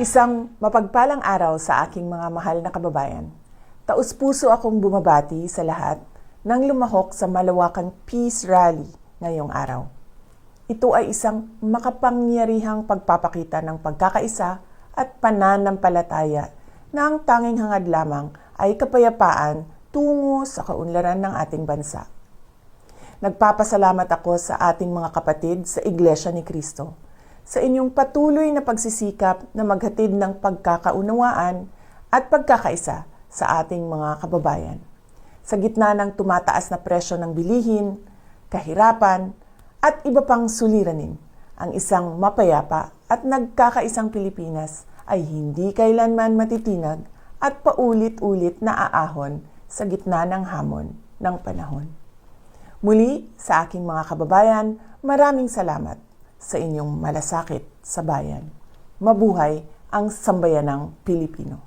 Isang mapagpalang araw sa aking mga mahal na kababayan. Taus-puso akong bumabati sa lahat nang lumahok sa malawakang Peace Rally ngayong araw. Ito ay isang makapangyarihang pagpapakita ng pagkakaisa at pananampalataya na ang tanging hangad lamang ay kapayapaan tungo sa kaunlaran ng ating bansa. Nagpapasalamat ako sa ating mga kapatid sa Iglesia ni Cristo sa inyong patuloy na pagsisikap na maghatid ng pagkakaunawaan at pagkakaisa sa ating mga kababayan. Sa gitna ng tumataas na presyo ng bilihin, kahirapan, at iba pang suliranin, ang isang mapayapa at nagkakaisang Pilipinas ay hindi kailanman matitinag at paulit-ulit na aahon sa gitna ng hamon ng panahon. Muli, sa aking mga kababayan, maraming salamat sa inyong malasakit sa bayan. Mabuhay ang sambayanang Pilipino.